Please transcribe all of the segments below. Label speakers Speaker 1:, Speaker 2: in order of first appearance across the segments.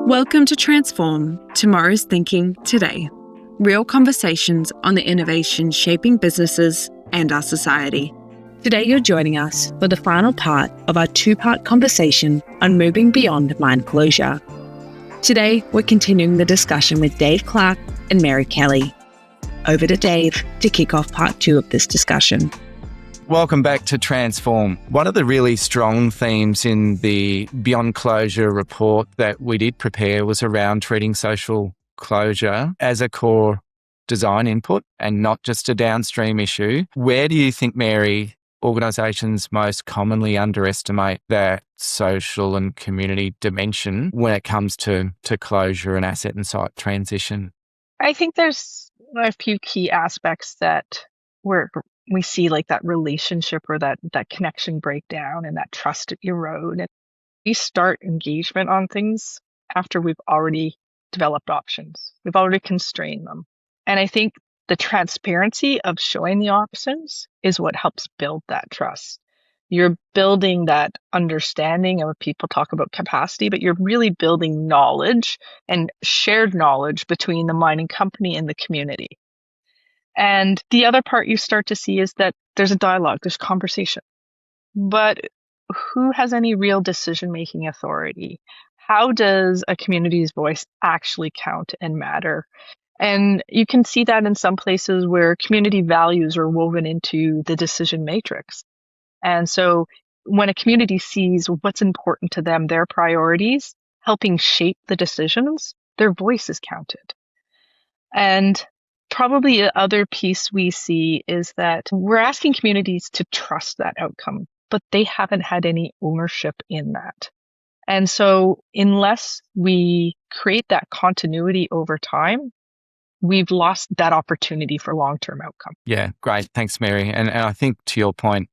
Speaker 1: Welcome to Transform, Tomorrow's Thinking Today. Real conversations on the innovation shaping businesses and our society. Today you're joining us for the final part of our two-part conversation on moving beyond mine closure. Today we're continuing the discussion with Dave Clark and Mary Kelly. Over to Dave to kick off part 2 of this discussion.
Speaker 2: Welcome back to Transform. One of the really strong themes in the Beyond Closure report that we did prepare was around treating social closure as a core design input and not just a downstream issue. Where do you think, Mary, organisations most commonly underestimate that social and community dimension when it comes to closure and asset and site transition?
Speaker 3: I think there's a few key aspects that we see like that relationship or that connection breakdown and that trust erode. And we start engagement on things after we've already developed options. We've already constrained them. And I think the transparency of showing the options is what helps build that trust. You're building that understanding, and when people talk about capacity, but you're really building knowledge and shared knowledge between the mining company and the community. And the other part you start to see is that there's a dialogue, there's conversation. But who has any real decision-making authority? How does a community's voice actually count and matter? And you can see that in some places where community values are woven into the decision matrix. And so when a community sees what's important to them, their priorities, helping shape the decisions, their voice is counted. And probably the other piece we see is that we're asking communities to trust that outcome, but they haven't had any ownership in that. And so unless we create that continuity over time, we've lost that opportunity for long-term outcome.
Speaker 2: Yeah, great. Thanks, Mary. And I think to your point,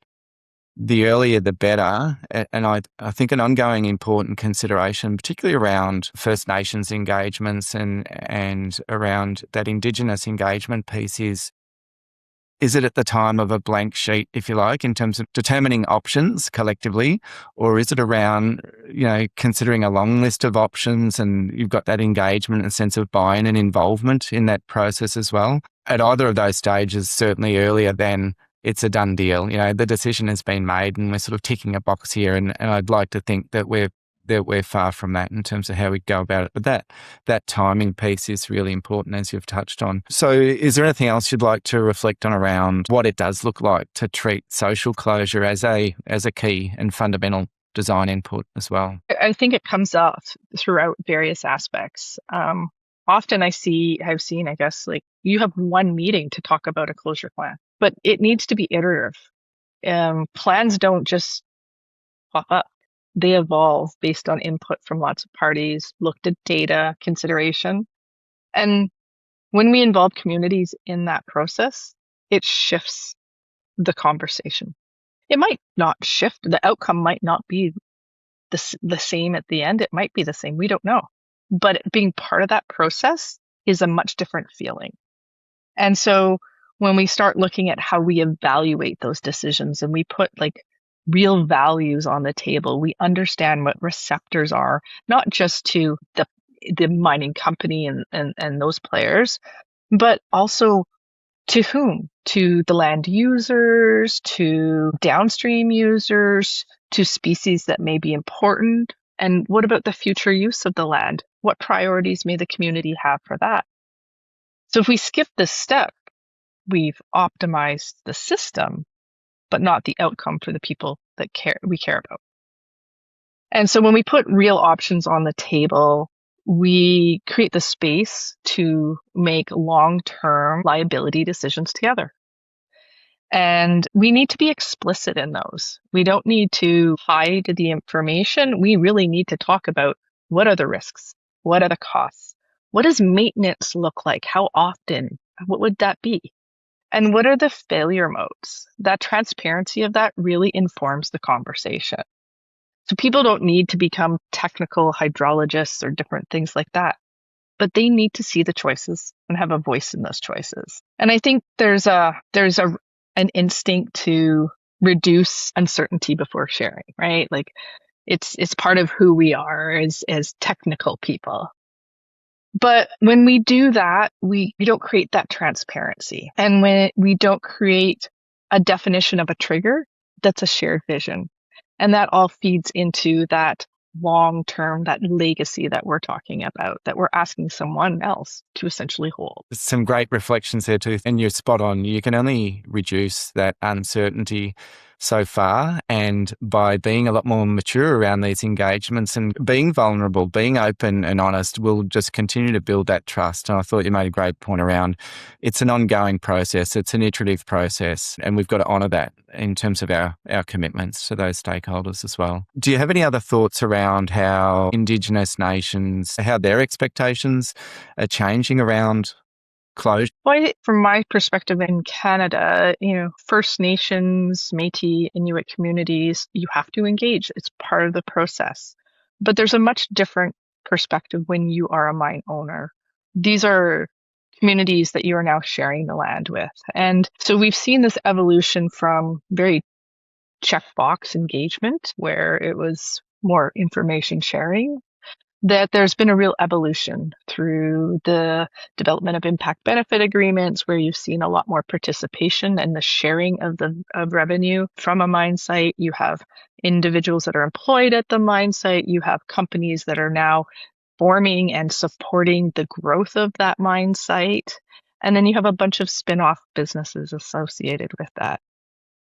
Speaker 2: the earlier the better. And I think an ongoing important consideration, particularly around First Nations engagements and around that Indigenous engagement piece is it at the time of a blank sheet, if you like, in terms of determining options collectively, or is it around, considering a long list of options and you've got that engagement and sense of buy-in and involvement in that process as well? At either of those stages, certainly earlier than it's a done deal. The decision has been made and we're sort of ticking a box here. And I'd like to think that we're far from that in terms of how we go about it. But that timing piece is really important, as you've touched on. So is there anything else you'd like to reflect on around what it does look like to treat social closure as a key and fundamental design input as well?
Speaker 3: I think it comes off throughout various aspects. Often I've seen, I guess, like you have one meeting to talk about a closure plan, but it needs to be iterative. Plans don't just pop up. They evolve based on input from lots of parties, looked at data, consideration. And when we involve communities in that process, it shifts the conversation. It might not shift. The outcome might not be the same at the end. It might be the same. We don't know. But being part of that process is a much different feeling. And so when we start looking at how we evaluate those decisions and we put like real values on the table, we understand what receptors are, not just to the mining company and those players, but also to whom? To the land users, to downstream users, to species that may be important. And what about the future use of the land? What priorities may the community have for that? So if we skip this step, we've optimized the system, but not the outcome for the people that we care about. And so when we put real options on the table, we create the space to make long-term liability decisions together. And we need to be explicit in those. We don't need to hide the information. We really need to talk about what are the risks? What are the costs? What does maintenance look like? How often? What would that be? And what are the failure modes? That transparency of that really informs the conversation. So people don't need to become technical hydrologists or different things like that, but they need to see the choices and have a voice in those choices. And I think there's an instinct to reduce uncertainty before sharing, right? Like It's part of who we are as technical people. But when we do that, we don't create that transparency. And when we don't create a definition of a trigger, that's a shared vision. And that all feeds into that long term, that legacy that we're talking about, that we're asking someone else to essentially hold.
Speaker 2: Some great reflections there too. And you're spot on. You can only reduce that uncertainty so far. And by being a lot more mature around these engagements and being vulnerable, being open and honest, we'll just continue to build that trust. And I thought you made a great point around it's an ongoing process. It's an iterative process. And we've got to honour that in terms of our commitments to those stakeholders as well. Do you have any other thoughts around how Indigenous nations, how their expectations are changing around closure?
Speaker 3: Well, from my perspective in Canada, First Nations, Métis, Inuit communities, you have to engage. It's part of the process. But there's a much different perspective when you are a mine owner. These are communities that you are now sharing the land with. And so we've seen this evolution from very checkbox engagement, where it was more information sharing, that there's been a real evolution through the development of impact benefit agreements, where you've seen a lot more participation and the sharing of revenue from a mine site. You have individuals that are employed at the mine site. You have companies that are now forming and supporting the growth of that mine site. And then you have a bunch of spin-off businesses associated with that.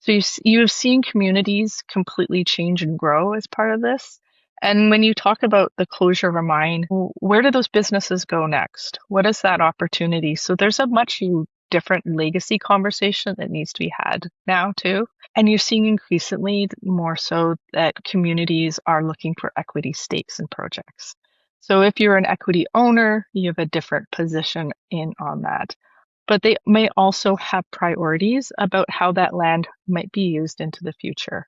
Speaker 3: So you've seen communities completely change and grow as part of this. And when you talk about the closure of a mine, where do those businesses go next? What is that opportunity? So there's a much different legacy conversation that needs to be had now too. And you're seeing increasingly more so that communities are looking for equity stakes in projects. So if you're an equity owner, you have a different position on that. But they may also have priorities about how that land might be used into the future.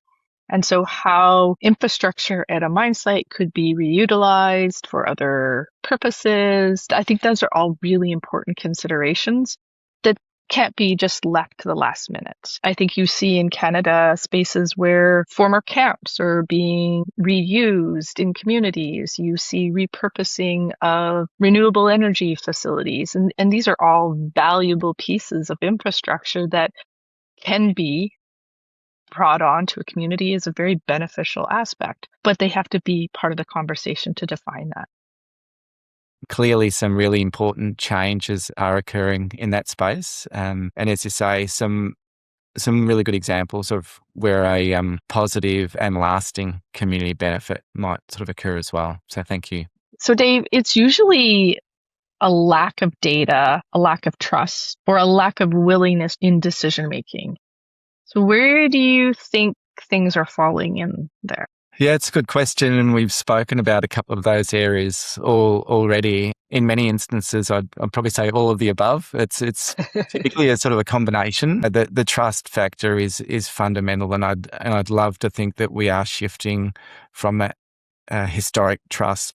Speaker 3: And so how infrastructure at a mine site could be reutilized for other purposes. I think those are all really important considerations that can't be just left to the last minute. I think you see in Canada spaces where former camps are being reused in communities. You see repurposing of renewable energy facilities. And these are all valuable pieces of infrastructure that can be brought on to a community as a very beneficial aspect, but they have to be part of the conversation to define that.
Speaker 2: Clearly, some really important changes are occurring in that space. And as you say, some really good examples of where a positive and lasting community benefit might sort of occur as well. So thank you.
Speaker 3: So Dave, it's usually a lack of data, a lack of trust, or a lack of willingness in decision making. So where do you think things are falling in there?
Speaker 2: Yeah, it's a good question. And we've spoken about a couple of those areas already. In many instances, I'd probably say all of the above. It's typically a sort of a combination. The trust factor is fundamental. And I'd love to think that we are shifting from that historic trust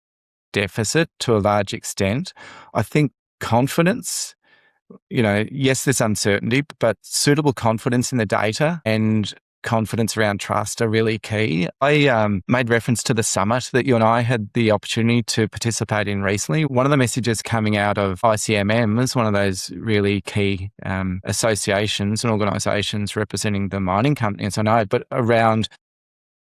Speaker 2: deficit to a large extent. I think confidence, yes, there's uncertainty, but suitable confidence in the data and confidence around trust are really key. I made reference to the summit that you and I had the opportunity to participate in recently. One of the messages coming out of ICMM is one of those really key associations and organisations representing the mining companies, I know, but around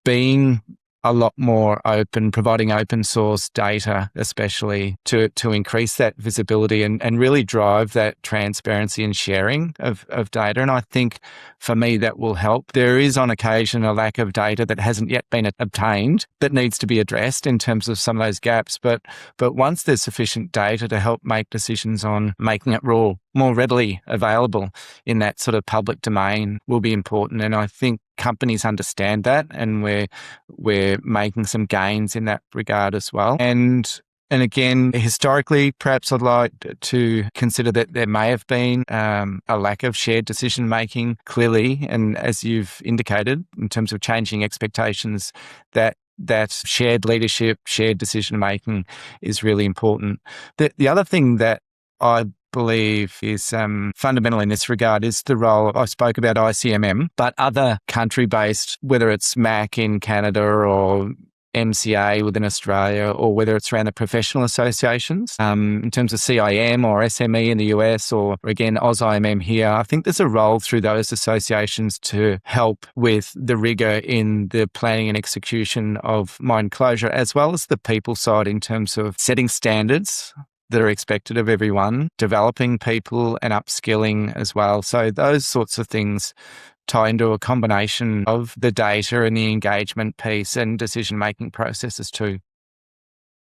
Speaker 2: being a lot more open, providing open source data, especially to increase that visibility and really drive that transparency and sharing of data. And I think for me that will help. There is on occasion a lack of data that hasn't yet been obtained that needs to be addressed in terms of some of those gaps. But once there's sufficient data to help make decisions on making it more readily available in that sort of public domain will be important. And I think companies understand that, and we're making some gains in that regard as well. And again, historically, perhaps I'd like to consider that there may have been a lack of shared decision making, clearly, and as you've indicated, in terms of changing expectations, that shared leadership, shared decision making is really important. The other thing that I believe is fundamental in this regard is the role, I spoke about ICMM, but other country-based, whether it's MAC in Canada or MCA within Australia or whether it's around the professional associations in terms of CIM or SME in the US or, again, AusIMM here. I think there's a role through those associations to help with the rigour in the planning and execution of mine closure, as well as the people side in terms of setting standards that are expected of everyone, developing people and upskilling as well. So those sorts of things tie into a combination of the data and the engagement piece and decision-making processes too.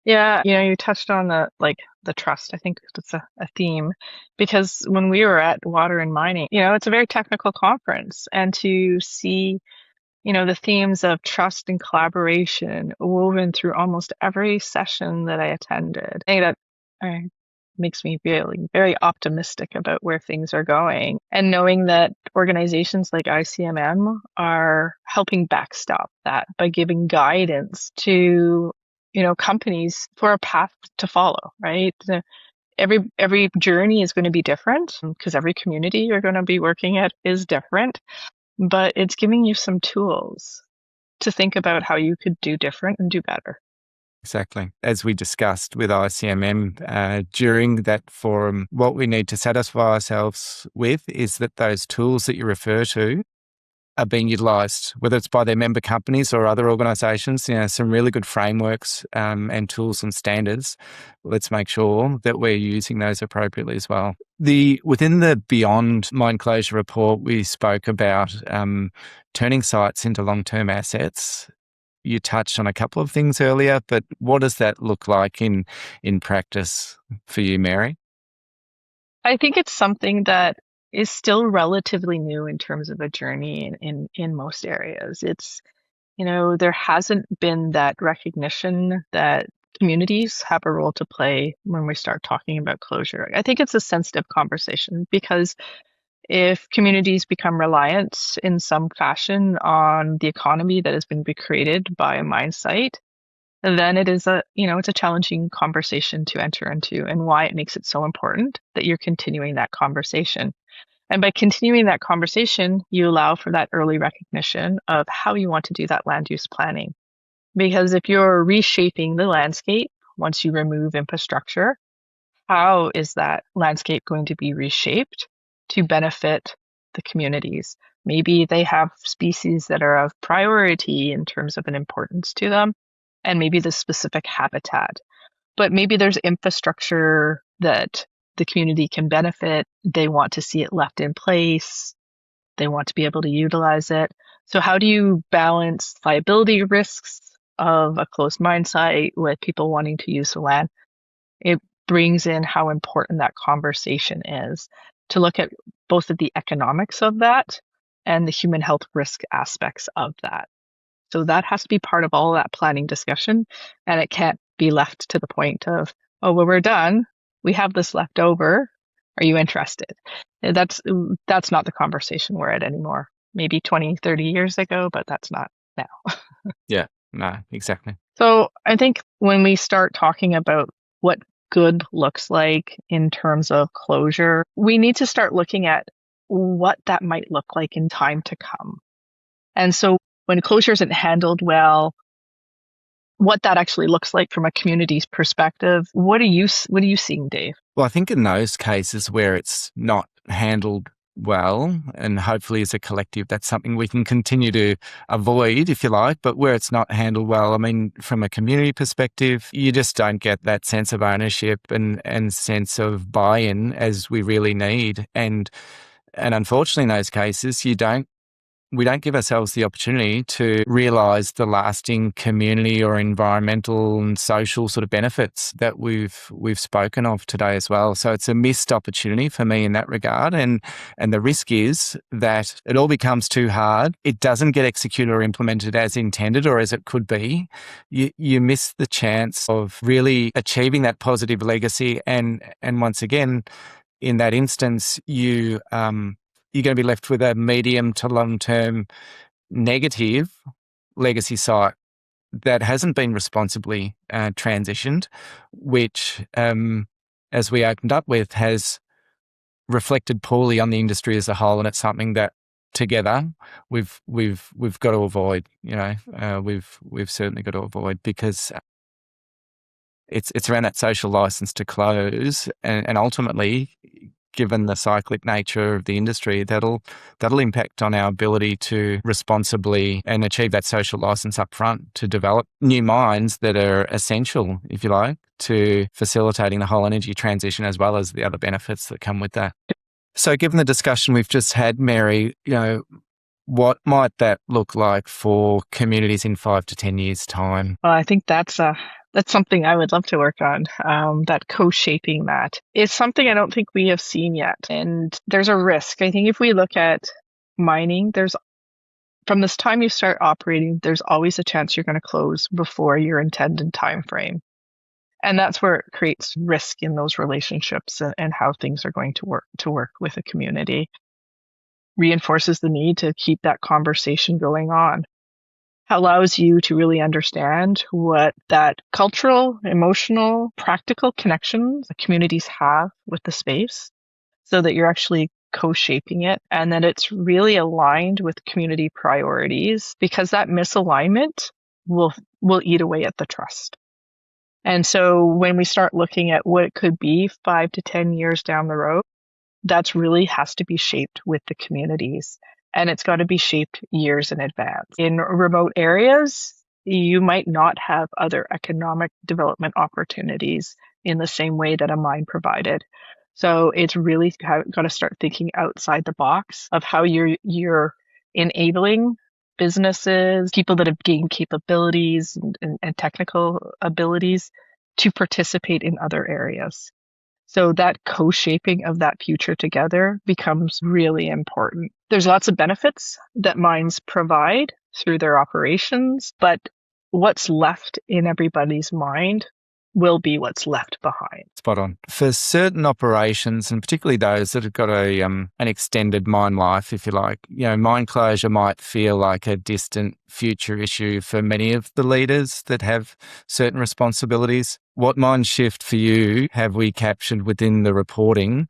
Speaker 3: Yeah, you touched on the trust. I think it's a theme because when we were at Water and Mining, it's a very technical conference, and to see, the themes of trust and collaboration woven through almost every session that I attended, I think that makes me feeling very optimistic about where things are going. And knowing that organizations like ICMM are helping backstop that by giving guidance to, companies for a path to follow, right? Every journey is going to be different because every community you're going to be working at is different, but it's giving you some tools to think about how you could do different and do better.
Speaker 2: Exactly. As we discussed with ICMM during that forum, what we need to satisfy ourselves with is that those tools that you refer to are being utilised, whether it's by their member companies or other organisations, some really good frameworks and tools and standards. Let's make sure that we're using those appropriately as well. Within the Beyond Mine Closure report, we spoke about turning sites into long-term assets. You touched on a couple of things earlier, but what does that look like in practice for you, Mary?
Speaker 3: I think it's something that is still relatively new in terms of a journey in most areas. It's, there hasn't been that recognition that communities have a role to play when we start talking about closure. I think it's a sensitive conversation because if communities become reliant in some fashion on the economy that has been created by a mine site, then it is it's a challenging conversation to enter into, and why it makes it so important that you're continuing that conversation. And by continuing that conversation, you allow for that early recognition of how you want to do that land use planning. Because if you're reshaping the landscape, once you remove infrastructure, how is that landscape going to be reshaped to benefit the communities? Maybe they have species that are of priority in terms of an importance to them, and maybe the specific habitat. But maybe there's infrastructure that the community can benefit. They want to see it left in place. They want to be able to utilize it. So how do you balance liability risks of a closed mine site with people wanting to use the land? It brings in how important that conversation is to look at both of the economics of that and the human health risk aspects of that. So that has to be part of all that planning discussion, and it can't be left to the point of, oh, well, we're done. We have this left over. Are you interested? That's not the conversation we're at anymore. Maybe 20, 30 years ago, but that's not now.
Speaker 2: Yeah, no, exactly.
Speaker 3: So I think when we start talking about what good looks like in terms of closure, we need to start looking at what that might look like in time to come. And so when closure isn't handled well, what that actually looks like from a community's perspective, what are you seeing, Dave?
Speaker 2: Well, I think in those cases where it's not handled well, and hopefully as a collective, that's something we can continue to avoid, if you like, but where it's not handled well, I mean, from a community perspective, you just don't get that sense of ownership and sense of buy-in as we really need. And unfortunately in those cases, we don't give ourselves the opportunity to realise the lasting community or environmental and social sort of benefits that we've spoken of today as well. So it's a missed opportunity for me in that regard. And the risk is that it all becomes too hard. It doesn't get executed or implemented as intended or as it could be. You miss the chance of really achieving that positive legacy. And once again, in that instance, you're going to be left with a medium to long-term negative legacy site that hasn't been responsibly transitioned, which, as we opened up with, has reflected poorly on the industry as a whole. And it's something that together, we've got to avoid. We've certainly got to avoid, because it's around that social license to close, and ultimately, given the cyclic nature of the industry, that'll impact on our ability to responsibly and achieve that social license up front to develop new mines that are essential, if you like, to facilitating the whole energy transition, as well as the other benefits that come with that. So given the discussion we've just had, Mary, what might that look like for communities in 5 to 10 years' time?
Speaker 3: Well, I think that's something I would love to work on. That co-shaping that is something I don't think we have seen yet, and there's a risk. I think if we look at mining, from this time you start operating, there's always a chance you're going to close before your intended time frame, and that's where it creates risk in those relationships and how things are going to work with a community. Reinforces the need to keep that conversation going on. Allows you to really understand what that cultural, emotional, practical connections the communities have with the space, so that you're actually co-shaping it, and that it's really aligned with community priorities, because that misalignment will eat away at the trust. And so when we start looking at what it could be 5 to 10 years down the road, that's really has to be shaped with the communities. And it's got to be shaped years in advance. In remote areas, you might not have other economic development opportunities in the same way that a mine provided. So it's really got to start thinking outside the box of how you're enabling businesses, people that have gained capabilities and technical abilities to participate in other areas. So that co-shaping of that future together becomes really important. There's lots of benefits that mines provide through their operations, but what's left in everybody's mind will be what's left behind.
Speaker 2: Spot on. For certain operations, and particularly those that have got an extended mine life, if you like, mine closure might feel like a distant future issue for many of the leaders that have certain responsibilities. What mind shift for you have we captured within the reporting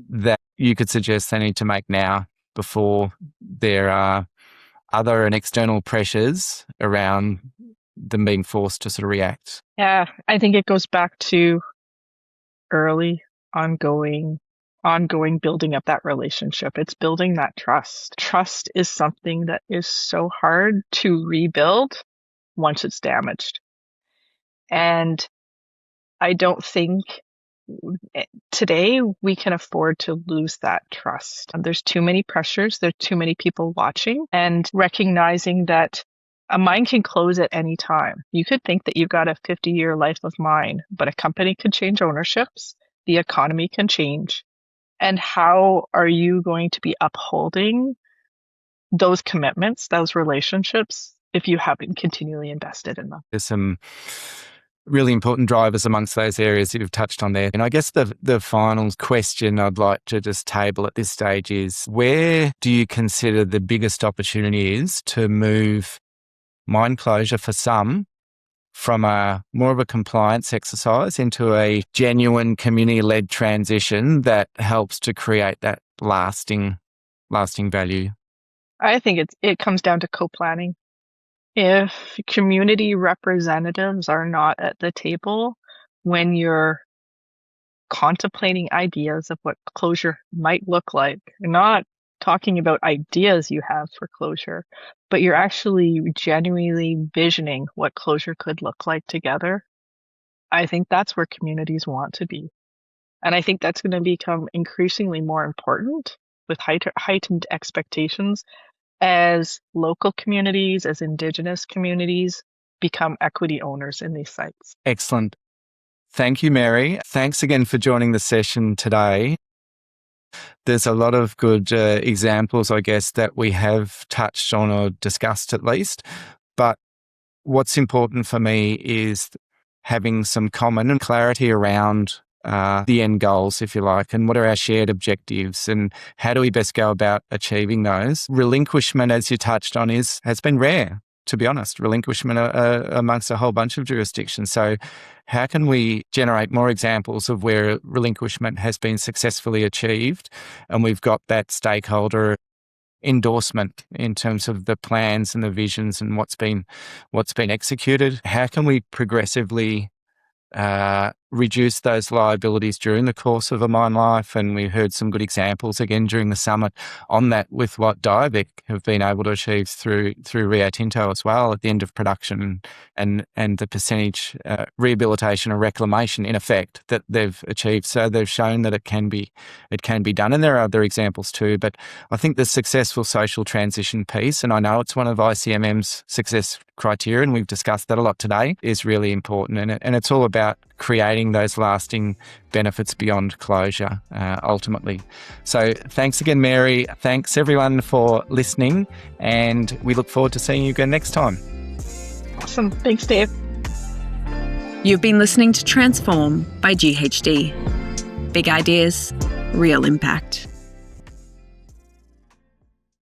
Speaker 2: that you could suggest they need to make now before there are other and external pressures around them being forced to sort of react?
Speaker 3: Yeah, I think it goes back to early, ongoing building up that relationship. It's building that trust. Trust is something that is so hard to rebuild once it's damaged. And I don't think today we can afford to lose that trust. There's too many pressures, there's too many people watching, and recognizing that a mine can close at any time. You could think that you've got a 50-year life of mine, but a company could change ownerships, the economy can change. And how are you going to be upholding those commitments, those relationships, if you haven't continually invested in them?
Speaker 2: There's some really important drivers amongst those areas that you've touched on there. And I guess the final question I'd like to just table at this stage is, where do you consider the biggest opportunity is to move mine closure for some from a more of a compliance exercise into a genuine community-led transition that helps to create that lasting value?
Speaker 3: I think it comes down to co-planning. If community representatives are not at the table when you're contemplating ideas of what closure might look like, you're not talking about ideas you have for closure, but you're actually genuinely visioning what closure could look like together, I think that's where communities want to be. And I think that's going to become increasingly more important with heightened expectations as local communities, as Indigenous communities become equity owners in these sites.
Speaker 2: Excellent. Thank you, Mary. Thanks again for joining the session today. There's a lot of good examples, I guess, that we have touched on or discussed at least. But what's important for me is having some common clarity around the end goals, if you like, and what are our shared objectives and how do we best go about achieving those. Relinquishment, as you touched on, has been rare, to be honest, relinquishment amongst a whole bunch of jurisdictions. So how can we generate more examples of where relinquishment has been successfully achieved and we've got that stakeholder endorsement in terms of the plans and the visions and what's been executed. How can we progressively reduce those liabilities during the course of a mine life? And we heard some good examples again during the summit on that with what Diavik have been able to achieve through Rio Tinto as well at the end of production, and the percentage rehabilitation or reclamation in effect that they've achieved. So they've shown that it can be done, and there are other examples too. But I think the successful social transition piece, and I know it's one of ICMM's success criteria, and we've discussed that a lot today, is really important, and it's all about creating those lasting benefits beyond closure, ultimately. So thanks again, Mary. Thanks everyone for listening, and we look forward to seeing you again next time.
Speaker 3: Awesome. Thanks, Dave.
Speaker 1: You've been listening to Transform by GHD. Big ideas, real impact.